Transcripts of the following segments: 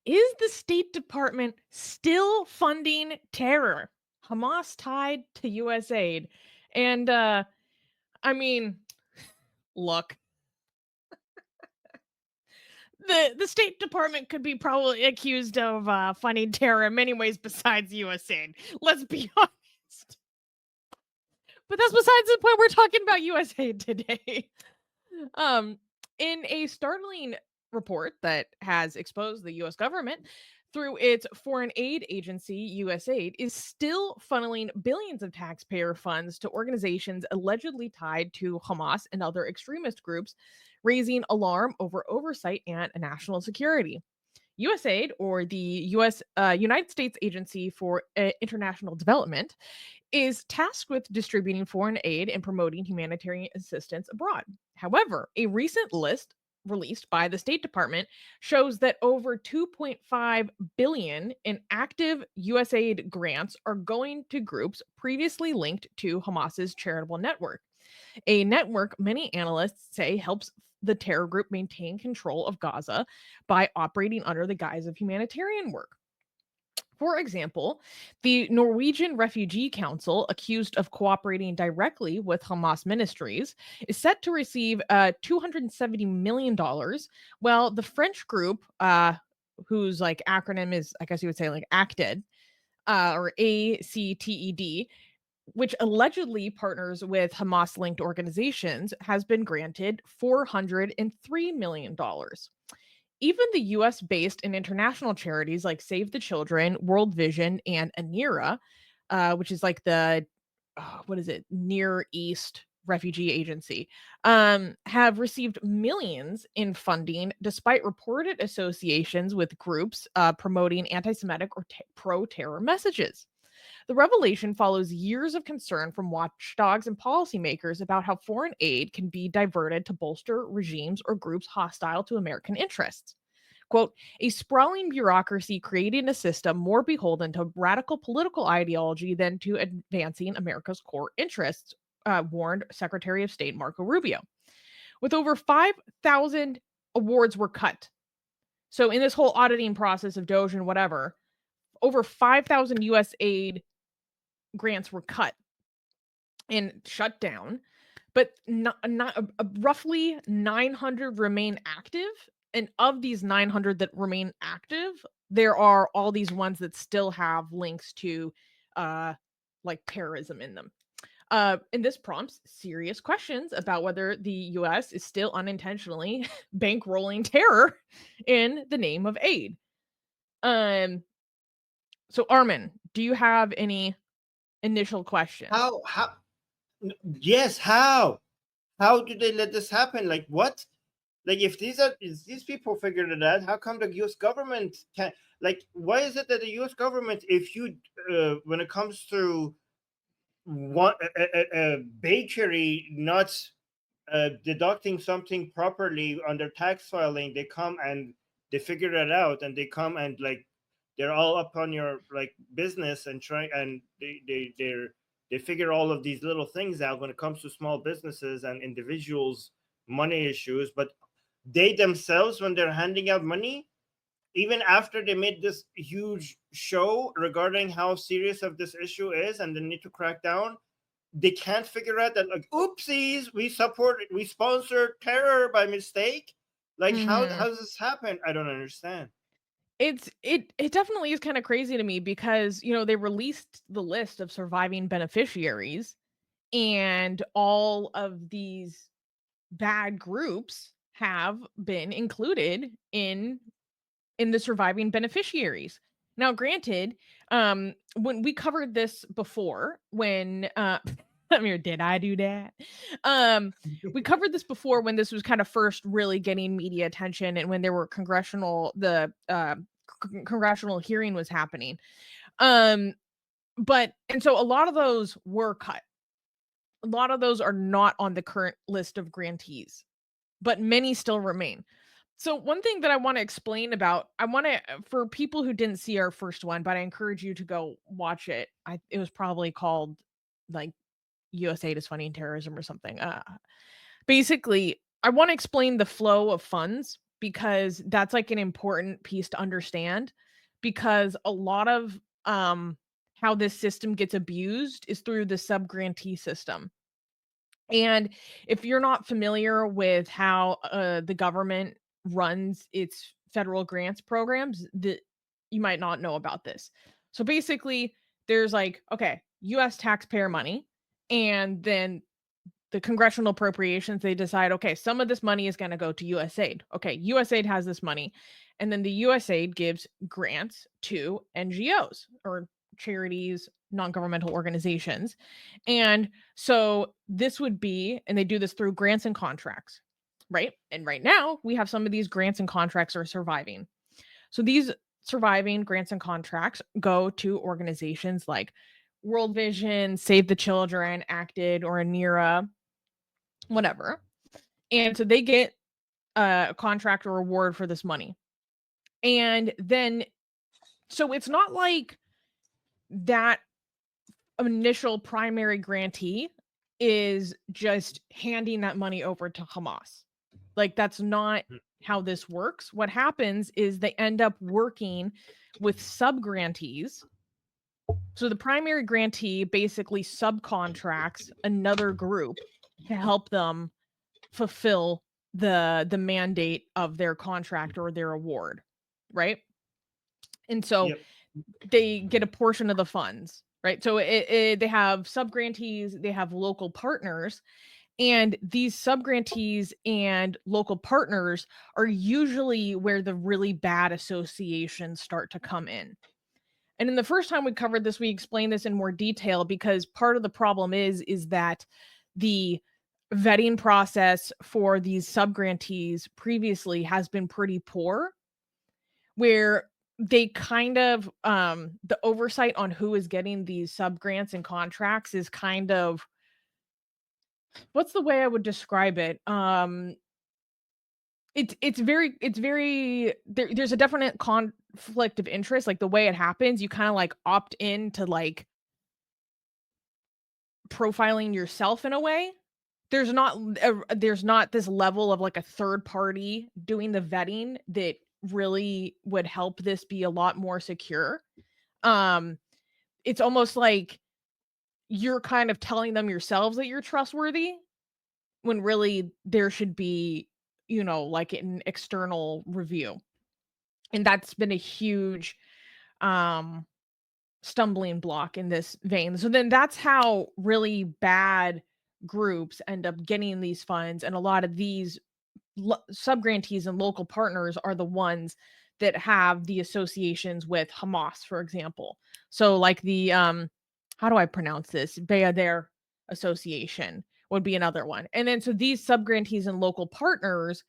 Is the State Department still funding terror? Hamas tied to USAID. And I mean, look, the State Department could be probably accused of funding terror in many ways besides USAID. Let's be honest. But that's besides the point. We're talking about USAID today. Um, in a startling report that has exposed the US government through its foreign aid agency, USAID, is still funneling billions of taxpayer funds to organizations allegedly tied to Hamas and other extremist groups, raising alarm over oversight and national security. USAID, or the United States Agency for International Development, is tasked with distributing foreign aid and promoting humanitarian assistance abroad. However, a recent list released by the State Department shows that over 2.5 billion in active USAID grants are going to groups previously linked to Hamas's charitable network, a network many analysts say helps the terror group maintain control of Gaza by operating under the guise of humanitarian work. For example, the Norwegian Refugee Council, accused of cooperating directly with Hamas ministries, is set to receive $270 million, while the French group, whose like acronym is, I guess you would say, like ACTED, or ACTED, which allegedly partners with Hamas-linked organizations, has been granted $403 million. Even the US based and international charities like Save the Children, World Vision, and ANERA, which is like the, what is it, Near East Refugee Agency, have received millions in funding despite reported associations with groups promoting anti Semitic or pro terror messages. The revelation follows years of concern from watchdogs and policymakers about how foreign aid can be diverted to bolster regimes or groups hostile to American interests. Quote, a sprawling bureaucracy creating a system more beholden to radical political ideology than to advancing America's core interests, warned Secretary of State Marco Rubio. With over 5,000 awards were cut. So in this whole auditing process of Doge and whatever, over 5,000 US aid grants were cut and shut down, but not roughly 900 remain active. And of these 900 that remain active, there are all these ones that still have links to uh, like terrorism in them. And this prompts serious questions about whether the US is still unintentionally bankrolling terror in the name of aid. Um, so, Armin, do you have any initial questions? How yes, how do they let this happen? Like what? Like if these people figured it out, how come the US government can't? Like why is it that the US government, if you when it comes to one a bakery not deducting something properly under tax filing, they come and they figure it out, and they come and like they're all up on your like business and try, and they figure all of these little things out when it comes to small businesses and individuals money issues. But they themselves, when they're handing out money, even after they made this huge show regarding how serious of this issue is and the need to crack down, they can't figure out that, like, oopsies, we sponsor terror by mistake. Like Mhm. how does this happen? I don't understand. It definitely is kind of crazy to me because, they released the list of surviving beneficiaries, and all of these bad groups have been included in the surviving beneficiaries. Now, granted, when we covered this before, when I mean, did I do that? We covered this before when this was kind of first really getting media attention, and when there were congressional hearing was happening. Um, but and so a lot of those were cut. A lot of those are not on the current list of grantees, but many still remain. So one thing that I want to explain about, I want to, for people who didn't see our first one, but I encourage you to go watch it. It was probably called like USAID is funding terrorism or something. Basically, I want to explain the flow of funds because that's like an important piece to understand, because a lot of how this system gets abused is through the subgrantee system. And if you're not familiar with how the government runs its federal grants programs, that you might not know about this. So basically, there's like, okay, US taxpayer money, and then the congressional appropriations, they decide, okay, some of this money is going to go to USAID. Okay, USAID has this money. And then the USAID gives grants to NGOs or charities, non governmental organizations. And so this would be, and they do this through grants and contracts, right? And right now, we have some of these grants and contracts are surviving. So these surviving grants and contracts go to organizations like World Vision, Save the Children, Acted, or ANERA, whatever. And so they get a contract or reward for this money. And then, so it's not like that initial primary grantee is just handing that money over to Hamas. Like, that's not how this works. What happens is they end up working with subgrantees. So the primary grantee basically subcontracts another group to help them fulfill the mandate of their contract or their award, right? And so Yep. they get a portion of the funds, right? So they have subgrantees, they have local partners, and these subgrantees and local partners are usually where the really bad associations start to come in. And in the first time we covered this, we explained this in more detail, because part of the problem is that the vetting process for these subgrantees previously has been pretty poor, where they kind of the oversight on who is getting these subgrants and contracts is kind of, what's the way I would describe it? It's very there's a definite conflict of interest. Like, the way it happens, you kind of like opt in to like profiling yourself in a way. There's not this level of like a third party doing the vetting that really would help this be a lot more secure. Um, it's almost like you're kind of telling them yourselves that you're trustworthy, when really there should be, like an external review. And that's been a huge um stumbling block in this vein. So then that's how really bad groups end up getting these funds, and a lot of these subgrantees and local partners are the ones that have the associations with Hamas, for example. So like the how do I pronounce this? Beader Association would be another one. And then so these subgrantees and local partners,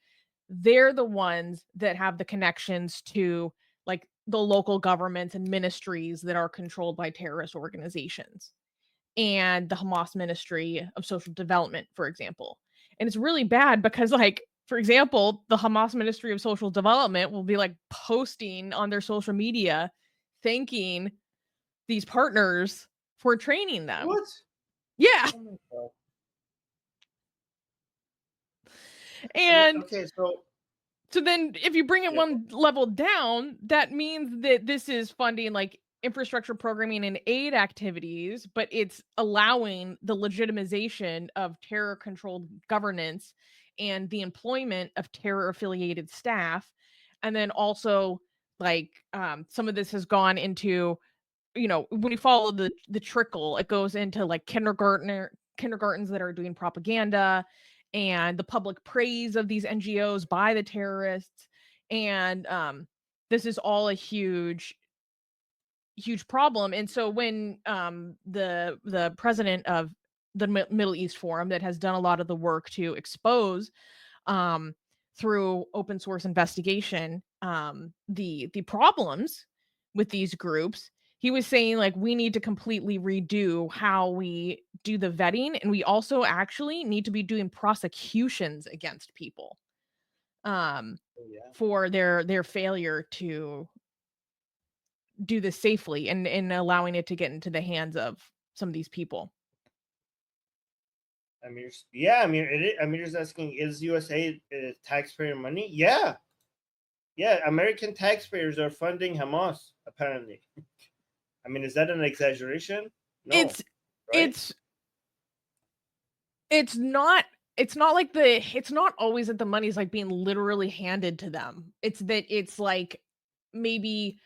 they're the ones that have the connections to like the local governments and ministries that are controlled by terrorist organizations, and the Hamas Ministry of Social Development, for example. And it's really bad because, like, for example, the Hamas Ministry of Social Development will be like posting on their social media thanking these partners for training them. What? Yeah. Oh my God. And Okay, so so then if you bring it yeah, one level down, that means that this is funding like infrastructure programming and aid activities, but it's allowing the legitimization of terror controlled governance and the employment of terror affiliated staff. And then also, like, some of this has gone into, when you follow the trickle, it goes into like kindergartens that are doing propaganda, and the public praise of these NGOs by the terrorists. And this is all a huge problem. And so when the president of the Middle East Forum, that has done a lot of the work to expose um through open source investigation the problems with these groups, he was saying, like, we need to completely redo how we do the vetting, and we also actually need to be doing prosecutions against people um oh, yeah. for their failure to do this safely, and allowing it to get into the hands of some of these people. I mean, yeah. I mean, I mean, just asking, is USA taxpayer money? Yeah, Yeah, American taxpayers are funding Hamas, apparently. I mean, is that an exaggeration? No, It's right? it's it's not it's not like it's not always that the money's like being literally handed to them. It's that it's like maybe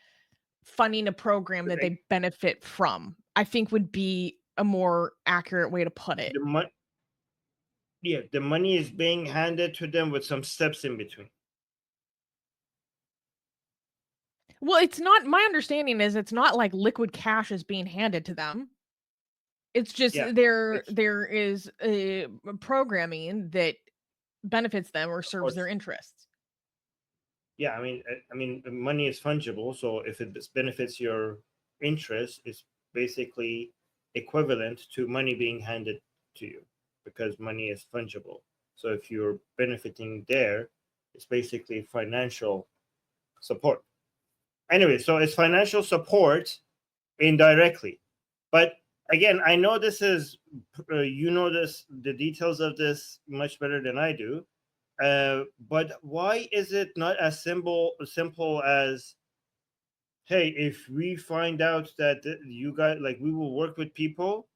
funding a program that Like they benefit from, I think would be a more accurate way to put it. the money, yeah, the money is being handed to them with some steps in between. Well, it's not my understanding is it's not like liquid cash is being handed to them. It's just Yeah, it's there is a programming that benefits them or of serves their course. interests. Yeah, I mean, money is fungible, so if it benefits your interest, it's basically equivalent to money being handed to you because money is fungible. So if you're benefiting there, it's basically financial support. Anyway, so it's financial support indirectly. But again, I know this is you know this the details of this much better than I do. But why is it not as simple as, hey, if we find out that you guys, like, we will work with people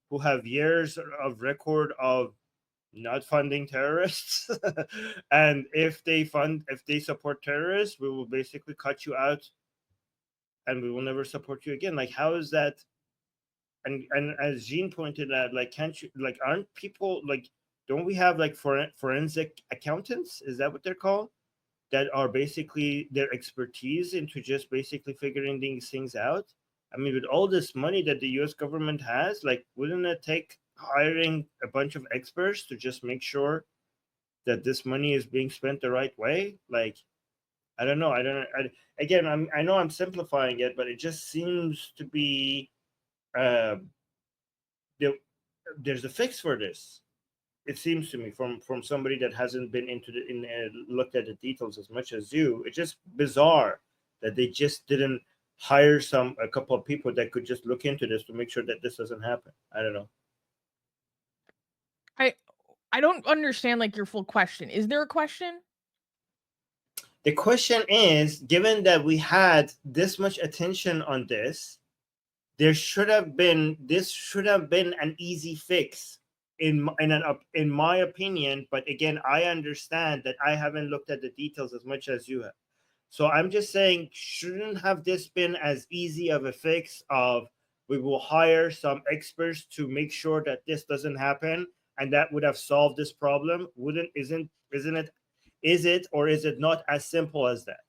who have years of record of not funding terrorists, and if they support terrorists, we will basically cut you out and we will never support you again. Like, how is that? And as Jean pointed out, like, can't you, like, aren't people like, don't we have like forensic accountants? Is that what they're called? That are basically their expertise into just basically figuring these things out. I mean, with all this money that the US government has, like, wouldn't it take hiring a bunch of experts to just make sure that this money is being spent the right way? Like, I don't know. I don't. Again, I know I'm simplifying it, but it just seems to be uh, there, there's a fix for this. It seems to me from somebody that hasn't been into looked at the details as much as you. It's just bizarre that they just didn't hire a couple of people that could just look into this to make sure that this doesn't happen. I don't know. I I don't understand like your full question. Is there a question? The question is, given that we had this much attention on this, this should have been an easy fix in my opinion. But again, I understand that I haven't looked at the details as much as you have. So I'm just saying, shouldn't have this been as easy of a fix of, we will hire some experts to make sure that this doesn't happen, and that would have solved this problem? Wouldn't isn't it is it or is it not as simple as that?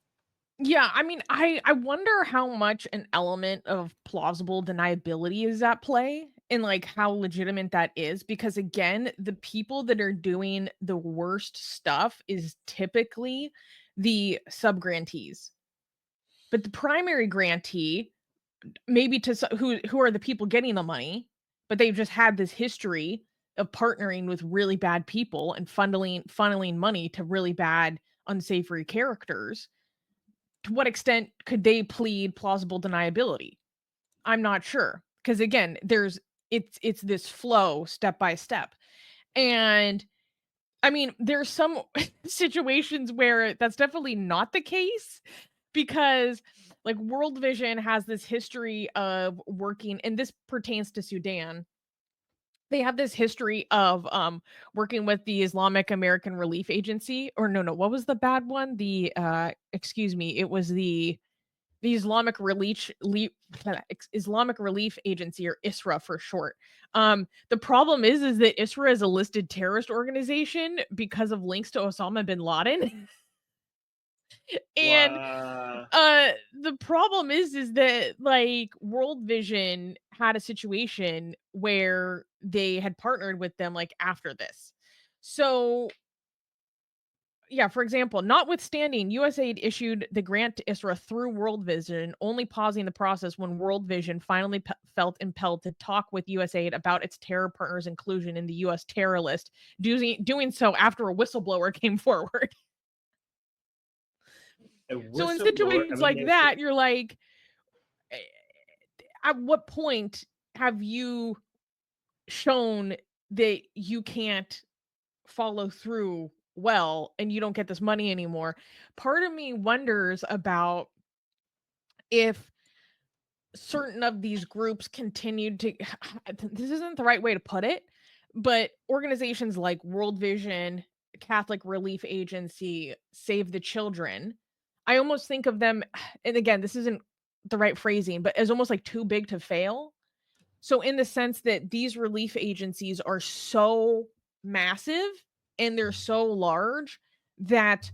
Yeah, I mean, I wonder how much an element of plausible deniability is at play and like how legitimate that is because again, the people that are doing the worst stuff is typically the subgrantees. But the primary grantee, maybe who are the people getting the money, but they've just had this history of partnering with really bad people and funneling money to really bad unsavory characters. To what extent could they plead plausible deniability? I'm not sure because again, it's this flow step by step. And I mean, there's some situations where that's definitely not the case because like World Vision has this history of working and this pertains to Sudan. They have this history of working with the Islamic American Relief Agency or no, what was the bad one? The excuse me, it was the Islamic Relief Agency or ISRA for short. The problem is that ISRA is a listed terrorist organization because of links to Osama bin Laden. And Wow. the problem is that like World Vision had a situation where they had partnered with them like after this. So yeah, for example, notwithstanding, USAID issued the grant to ISRA through World Vision, only pausing the process when World Vision finally felt impelled to talk with USAID about its terror partners' inclusion in the US terror list, doing so after a whistleblower came forward. A So in whistleblower. I situations mean, like that, you're like, eh, at what point have you shown that you can't follow through well, and you don't get this money anymore. Part of me wonders about if certain of these groups continued to this isn't the right way to put it, but organizations like World Vision, Catholic Relief Agency, Save the Children, I almost think of them, and again, this isn't the right phrasing, but as almost like too big to fail. So in the sense that these relief agencies are so massive and they're so large that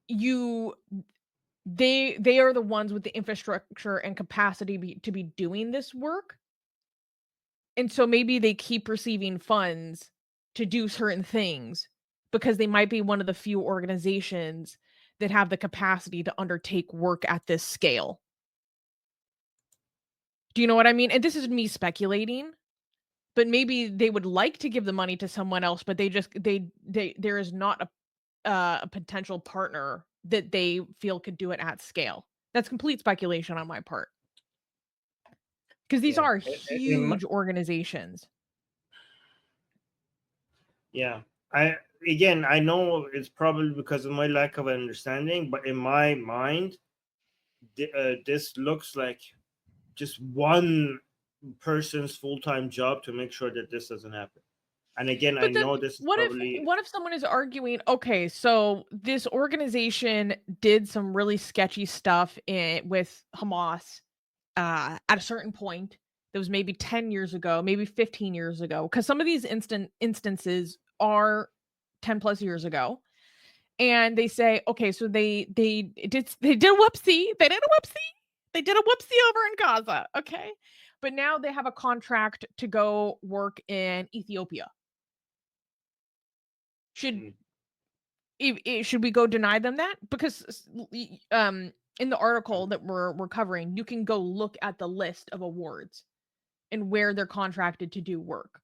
you they are the ones with the infrastructure and capacity to be doing this work. And so maybe they keep receiving funds to do certain things because they might be one of the few organizations that have the capacity to undertake work at this scale. Do you know what I mean? And this is me speculating, but maybe they would like to give the money to someone else, but they there is not a potential partner that they feel could do it at scale. That's complete speculation on my part. Because these Yeah. are In my, huge organizations. yeah. I again, I know it's probably because of my lack of understanding, but in my mind, this looks like just one person's full-time job to make sure that this doesn't happen. And again, I But then know this is probably what if someone is arguing, okay, so this organization did some really sketchy stuff with Hamas at a certain point that was maybe 10 years ago, maybe 15 years ago, because some of these instances are 10 plus years ago. And they say, okay, so they did a whoopsie. They did a whoopsie. They did a whoopsie over in Gaza. Okay. But now they have a contract to go work in Ethiopia. Should mm, should we go deny them that? Because in the article that we're covering, you can go look at the list of awards and where they're contracted to do work.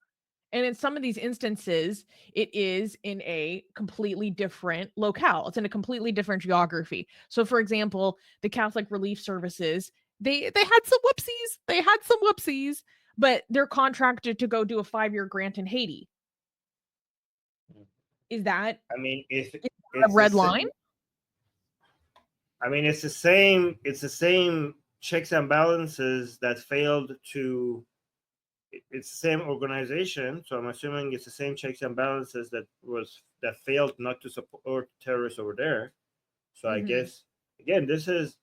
And in some of these instances, it is in a completely different locale. It's in a completely different geography. So, for example, the Catholic Relief Services, they had some whoopsies. They had some whoopsies, but they're contracted to go do a 5-year grant in Haiti. Is that I mean, if a it's the red line? same, I mean, it's the same checks and balances that failed to. It's the same organization, so I'm assuming it's the same checks and balances that failed not to support terrorists over there. So I Hmm. guess again, this is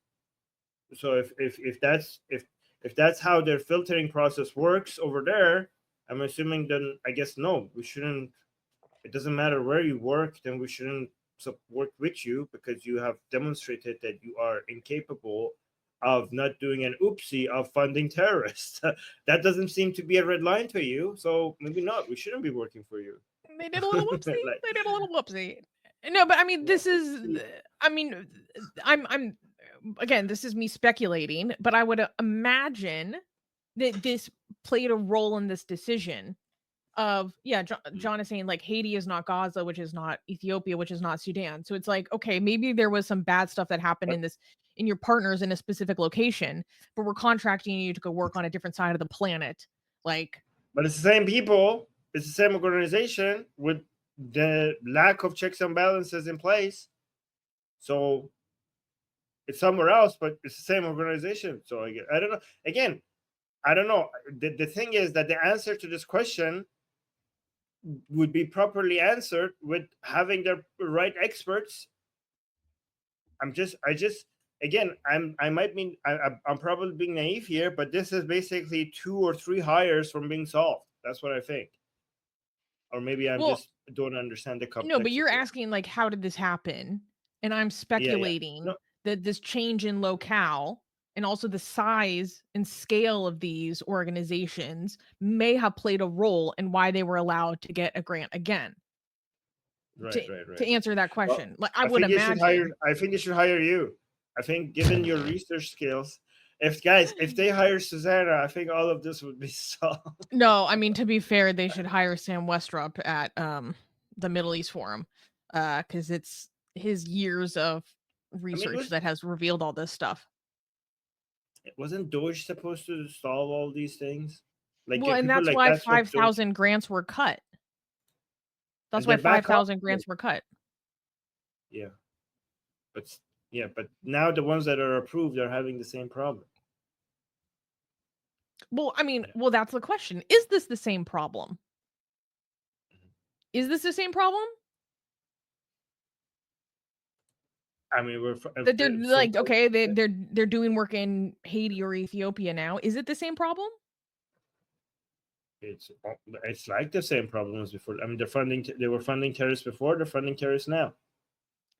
so if that's how their filtering process works over there, I'm assuming then I guess no, we shouldn't. It doesn't matter where you work, then we shouldn't work with you because you have demonstrated that you are incapable of not doing an oopsie of funding terrorists. That doesn't seem to be a red line to you, so maybe not. We shouldn't be working for you. They did a little whoopsie. Like, They did a little whoopsie. No, but I mean, yeah, this is. I mean, I'm again. This is me speculating, but I would imagine that this played a role in this decision of yeah. John is saying like Haiti is not Gaza, which is not Ethiopia, which is not Sudan. So it's like okay, maybe there was some bad stuff that happened but in this in your partners in a specific location, but we're contracting you to go work on a different side of the planet. Like but it's the same people, it's the same organization with the lack of checks and balances in place. So it's somewhere else, but it's the same organization. So I don't know. Again, I don't know. The thing is that the answer to this question would be properly answered with having the right experts. Again, I might mean I'm probably being naive here, but this is basically 2 or 3 hires from being solved. That's what I think. Or maybe I'm well, just don't understand the no, but you're complexity. asking like how did this happen? And I'm Yeah, yeah. speculating No, that this change in locale and also the size and scale of these organizations may have played a role in why they were allowed to get a grant again. right, To right, right, to right. answer that Well, question, like I I would think they should hire. imagine. I think they should hire you. I think, given your research skills, if they hire Susanna, I think all of this would be solved. No, I mean to be fair, they should hire Sam Westrup at the Middle East Forum, because it's his years of I mean, research that has revealed all this stuff. wasn't Doge supposed to solve all these things? Like, Well, if and people that's like why that's what Doge. 5,000 grants were cut. That's and why they're back up. 5,000 grants were cut. Yeah, but now the ones that are approved are having the same problem. Well, I mean, well, that's the question. Is this the same problem? Is this the same problem? I mean, That they're like, so okay, they're doing work in Haiti or Ethiopia now. Is it the same problem? it's like the same problem as before. I mean, they were funding terrorists before. They're funding terrorists now.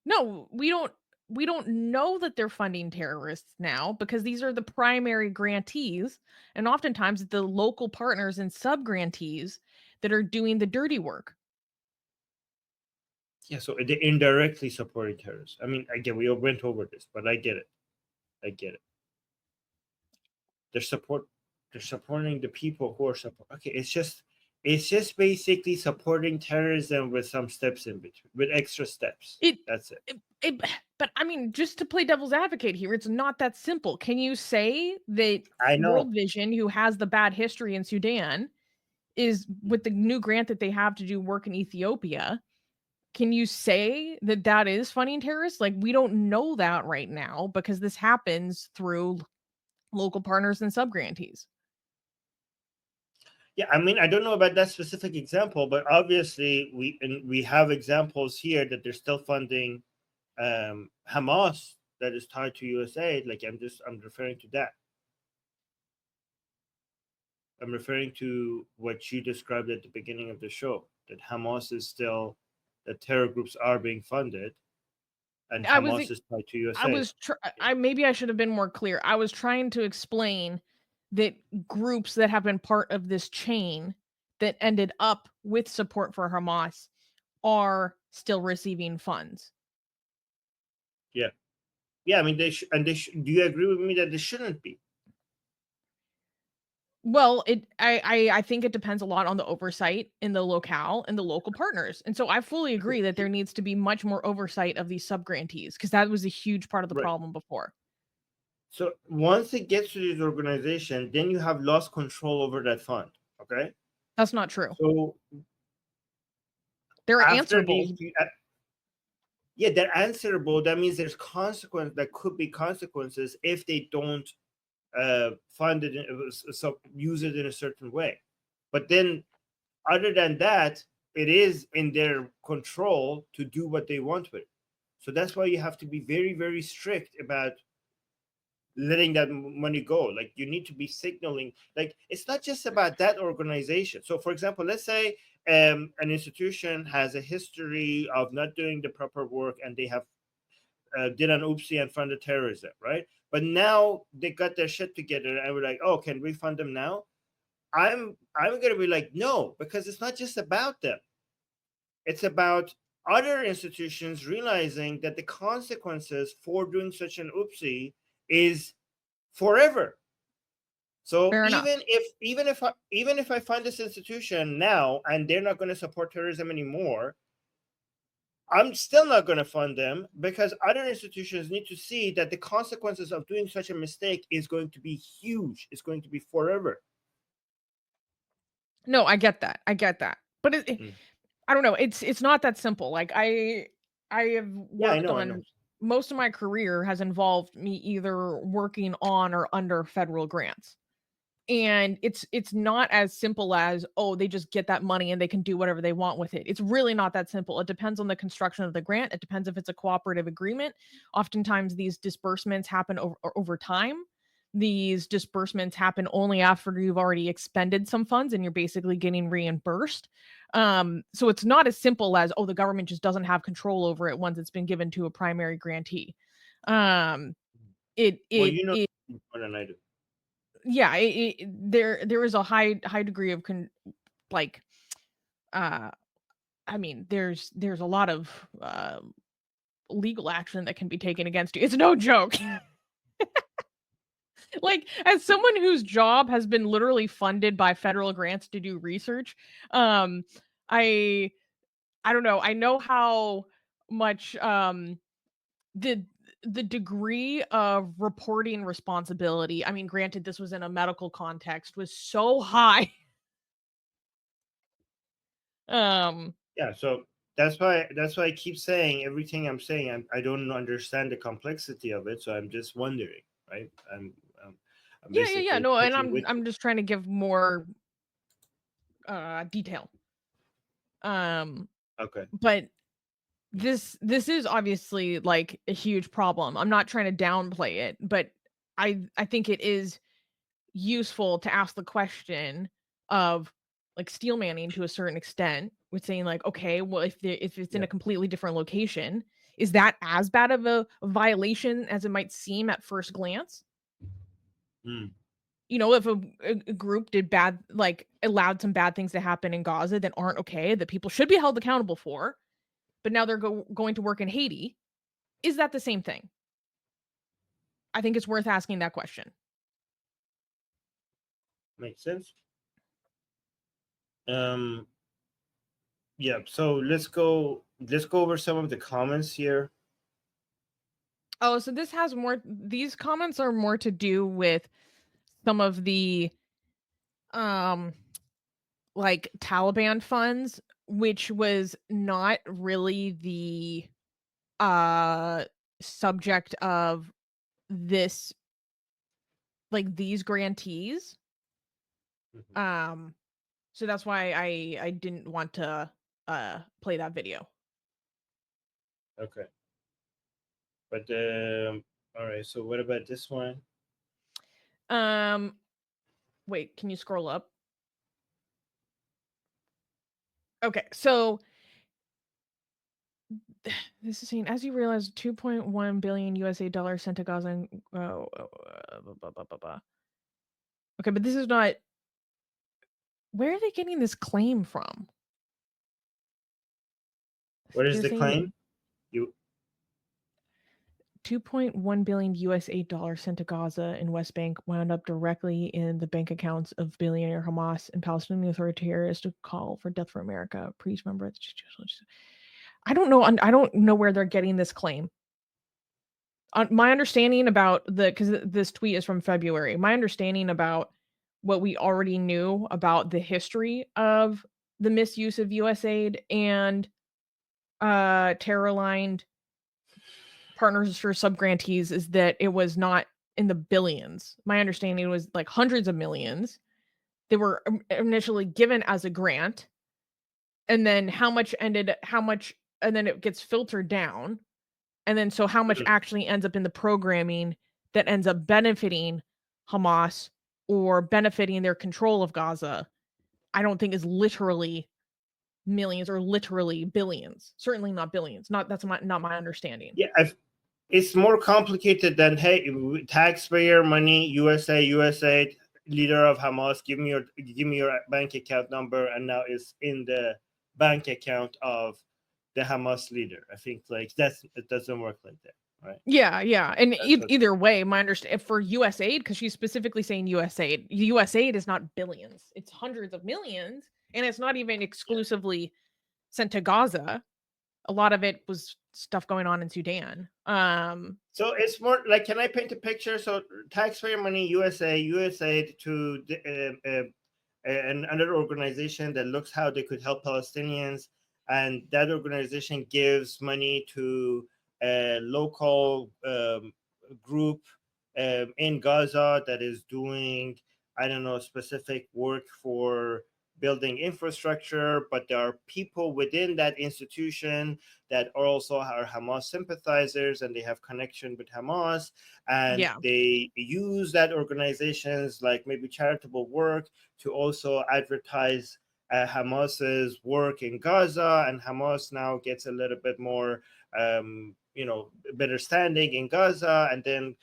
No, we don't know that they're funding terrorists now because these are the primary grantees, and oftentimes the local partners and subgrantees that are doing the dirty work. Yeah, so they're indirectly supporting terrorists. I mean, again, we all went over this, but I get it. I get it. They're supporting the people who are okay. It's just basically supporting terrorism with some steps in between, with extra steps. It, That's it. but I mean, just to play devil's advocate here, it's not that simple. Can you say that I know. World Vision, who has the bad history in Sudan, is with the new grant that they have to do work in Ethiopia? Can you say that that is funding terrorists? Like, we don't know that right now because this happens through local partners and subgrantees. Yeah, I mean, I don't know about that specific example, but obviously we have examples here that they're still funding Hamas that is tied to USAID. Like I'm referring to that. I'm referring to what you described at the beginning of the show, that Hamas is still, that terror groups are being funded, and Hamas is tied to USAID. Maybe I should have been more clear. I was trying to explain that groups that have been part of this chain that ended up with support for Hamas are still receiving funds. Yeah. I mean, do you agree with me that they shouldn't be? Well, I think it depends a lot on the oversight in the locale and the local partners. And so I fully agree that there needs to be much more oversight of these subgrantees because that was a huge part of the Right. problem before. So once it gets to this organization, then you have lost control over that fund. Okay. That's not true. So They're after answerable. they're answerable. That means there's consequence. That could be consequences if they don't fund it, so use it in a certain way. But then, other than that, it is in their control to do what they want with it. So that's why you have to be very, very strict about letting that money go. Like, you need to be signaling. Like, it's not just about that organization. So, for example, let's say an institution has a history of not doing the proper work, and they have did an oopsie and funded terrorism, right? But now they got their shit together, and we're like, oh, can we fund them now? I'm gonna be like, no, because it's not just about them. It's about other institutions realizing that the consequences for doing such an oopsie is forever. So even if I fund this institution now and they're not going to support terrorism anymore, I'm still not going to fund them, because other institutions need to see that the consequences of doing such a mistake is going to be huge. It's going to be forever. No, I get that. But I don't know. It's not that simple. Like I have Yeah, I worked know. on most of my career has involved me either working on or under federal grants. And it's not as simple as, oh, they just get that money and they can do whatever they want with it. It's really not that simple. It depends on the construction of the grant. It depends if it's a cooperative agreement. Oftentimes these disbursements happen over time. These disbursements happen only after you've already expended some funds and you're basically getting reimbursed. So it's not as simple as, oh, the government just doesn't have control over it once it's been given to a primary grantee. Well, you know more than I do. Yeah, there is a high degree of like uh I mean, there's a lot of legal action that can be taken against you. It's no joke. Like, as someone whose job has been literally funded by federal grants to do research, I don't know. I know how much the degree of reporting responsibility, I mean, granted this was in a medical context, was so high. Yeah, Yeah, so that's why I keep saying everything I'm saying. I don't understand the complexity of it, so I'm just wondering, right? I'm Yeah. basically No, and checking I'm with you. I'm just trying to give more detail. Okay. But this is obviously like a huge problem. I'm not trying to downplay it, but I think it is useful to ask the question of like Steelmanning to a certain extent with saying like, okay, well, if it's in Yeah. a completely different location, is that as bad of a violation as it might seem at first glance? Hmm. You know, if a group did bad, like allowed some bad things to happen in Gaza that aren't okay, that people should be held accountable for, but now they're going to work in Haiti, is that the same thing? I think it's worth asking that question. Makes sense. Um. Yeah. So let's go over some of the comments here. Oh, so this has more, these comments are more to do with some of the um like Taliban funds, which was not really the uh subject of this, like these grantees. Mhm. Um so that's why I didn't want to play that video. Okay. But all right. So what about this one? Um wait, can you scroll up? Okay, so this is saying, as you realize, 2.1 billion USA dollars sent to Gaza. Blah, blah, blah, blah, blah. Okay, but this is not. Where are they getting this claim from? What is They're the saying claim? You 2.1 billion USA dollars sent to Gaza and West Bank wound up directly in the bank accounts of billionaire Hamas and Palestinian Authority terrorists to call for death for America. Please remember. I don't know. I don't know where they're getting this claim. My understanding about because this tweet is from February. My understanding about what we already knew about the history of the misuse of USAID and terror-aligned partners for subgrantees is that it was not in the billions. My understanding was like hundreds of millions. They were initially given as a grant, and then how much, and then it gets filtered down. And then so how much Mhm. actually ends up in the programming that ends up benefiting Hamas or benefiting their control of Gaza, I don't think is literally millions or literally billions. Certainly not billions. Not my understanding. yeah, it's more complicated than hey, taxpayer money, USA, leader of Hamas, give me your bank account number, and now it's in the bank account of the Hamas leader. I think like it doesn't work like that, right? Yeah. And That's what. either way, my understanding for USAID, because she's specifically saying USAID is not billions. It's hundreds of millions. And it's not even Yeah. exclusively sent to Gaza. A lot of it was stuff going on in Sudan. So it's more like, can I paint a picture? So taxpayer money, USAID to another organization that looks how they could help Palestinians, and that organization gives money to a local group in Gaza that is doing, I don't know, specific work for building infrastructure, but there are people within that institution that also are Hamas sympathizers and they have connection with Hamas, and yeah. they use that organizations like maybe charitable work to also advertise Hamas's work in Gaza, and Hamas now gets a little bit more, better standing in Gaza, and then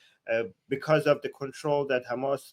because of the control that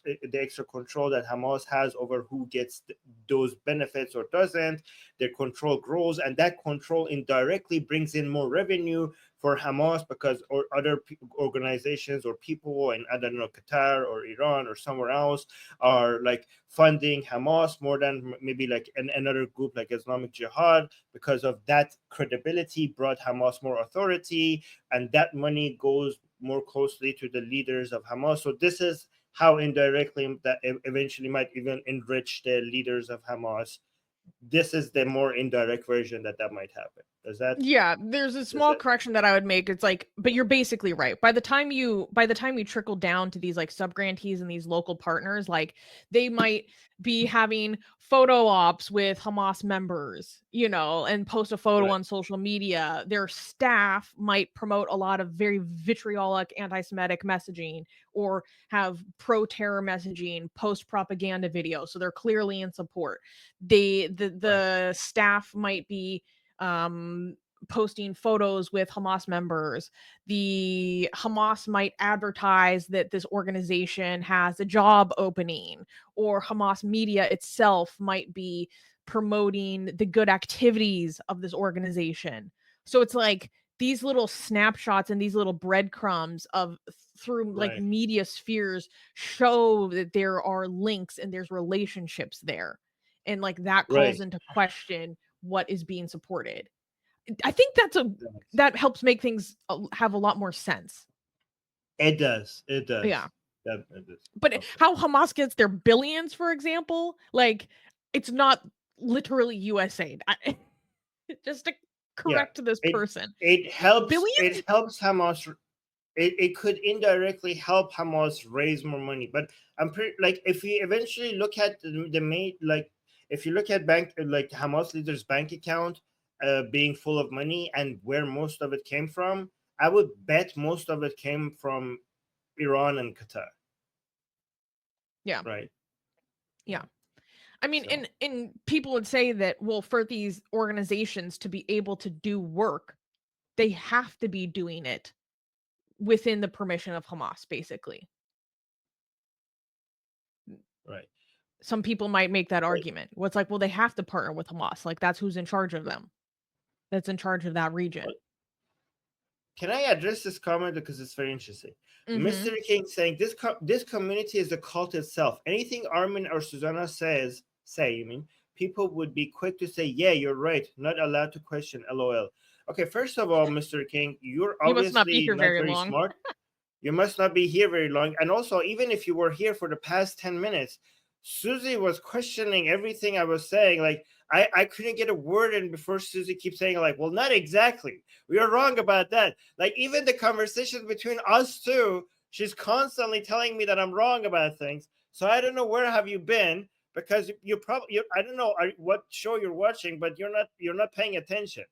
the extra control that Hamas has over who gets those benefits or doesn't, their control grows, and that control indirectly brings in more revenue for Hamas because or other organizations or people in, I don't know, Qatar or Iran or somewhere else are like funding Hamas more than maybe like another group like Islamic Jihad, because of that credibility brought Hamas more authority, and that money goes more closely to the leaders of Hamas. So this is how indirectly that eventually might even enrich the leaders of Hamas this is the more indirect version that might happen. Does that? Yeah, there's a small correction that I would make. It's like, but you're basically right. By the time you trickle down to these like subgrantees and these local partners, like they might be having photo ops with Hamas members, and post a photo on social media. Their staff might promote a lot of very vitriolic anti-Semitic messaging or have pro-terror messaging, post propaganda videos. So they're clearly in support. The staff might be posting photos with Hamas members. The Hamas might advertise that this organization has a job opening, or Hamas media itself might be promoting the good activities of this organization. So it's like these little snapshots and these little breadcrumbs of through like media spheres show that there are links and there's relationships there. And like that calls into question what is being supported. I think that helps make things have a lot more sense. It does. Yeah. It does. But how Hamas gets their billions, for example, like it's not literally USAID. Just to correct this person. It helps. Billions? It helps Hamas. It could indirectly help Hamas raise more money. But I'm pretty like if we eventually look at the main like if you look at Hamas leaders' bank account being full of money and where most of it came from, I would bet most of it came from Iran and Qatar. Yeah. Right. Yeah. I mean, and people would say that, well, for these organizations to be able to do work, they have to be doing it within the permission of Hamas, basically. Right. Some people might make that argument. Well, it's like, well, they have to partner with Hamas. Like, that's who's in charge of them. That's in charge of that region. Can I address this comment because it's very interesting? Mr. King saying this community is a cult itself. Anything Armin or Susanna people would be quick to say, yeah, you're right, not allowed to question, LOL. Okay, first of all, Mr. King, you're obviously not very smart. You must not be here very long. And also, even if you were here for the past 10 minutes, Susie was questioning everything I was saying. Like, I couldn't get a word in before Susie keeps saying, like, well, not exactly. We are wrong about that. Like, even the conversations between us two, she's constantly telling me that I'm wrong about things. So I don't know where have you been, because you probably, I don't know what show you're watching, but you're not paying attention.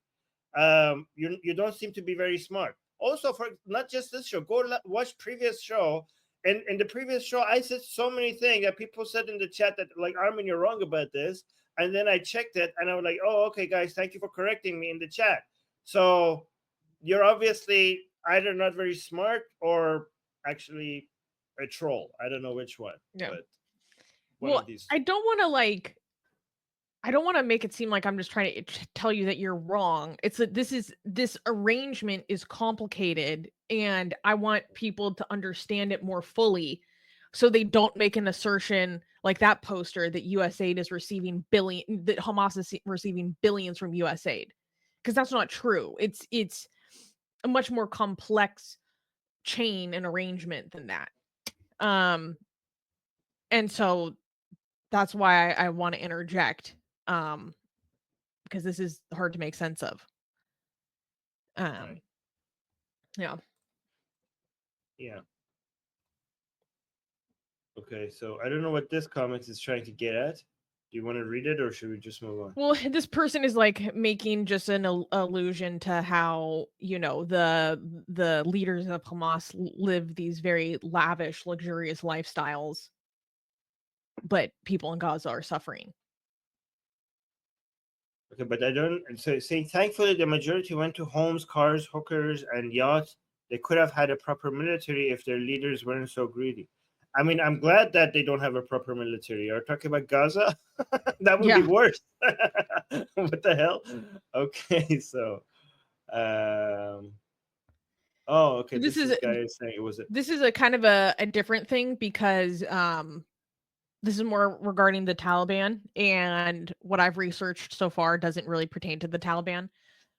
You don't seem to be very smart. Also, for not just this show, go watch previous show. And in the previous show, I said so many things that people said in the chat that, like, Armin, you're wrong about this. And then I checked it and I was like, oh, okay, guys, thank you for correcting me in the chat. So you're obviously either not very smart or actually a troll. I don't know which one. Yeah. But well, of these. I don't want to make it seem like I'm just trying to tell you that you're wrong. It's that this arrangement is complicated, and I want people to understand it more fully, so they don't make an assertion like that poster that USAID is receiving that Hamas is receiving billions from USAID, because that's not true. It's a much more complex chain and arrangement than that. And so that's why I want to interject. Because this is hard to make sense of. right. Yeah. Yeah. Okay, so I don't know what this comment is trying to get at. Do you want to read it, or should we just move on? Well, this person is like making just an allusion to how, the leaders of Hamas live these very lavish, luxurious lifestyles, but people in Gaza are suffering. Okay, but I don't. So saying thankfully the majority went to homes, cars, hookers, and yachts. They could have had a proper military if their leaders weren't so greedy. I mean, I'm glad that they don't have a proper military. Are talking about Gaza? That would be worse. What the hell? Okay, so oh, okay. This guy is saying it was this is a kind of a different thing, because this is more regarding the Taliban, and what I've researched so far doesn't really pertain to the Taliban.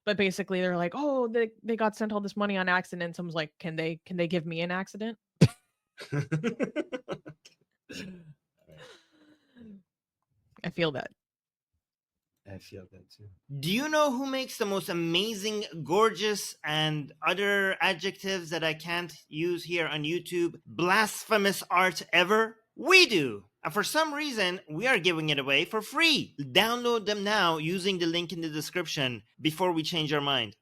But basically they're like, oh, they got sent all this money on accident. Someone's like, can they give me an accident? I feel that. I feel that too. Do you know who makes the most amazing, gorgeous, and other adjectives that I can't use here on YouTube, blasphemous art ever? We do! And for some reason, we are giving it away for free. Download them now using the link in the description before we change our mind.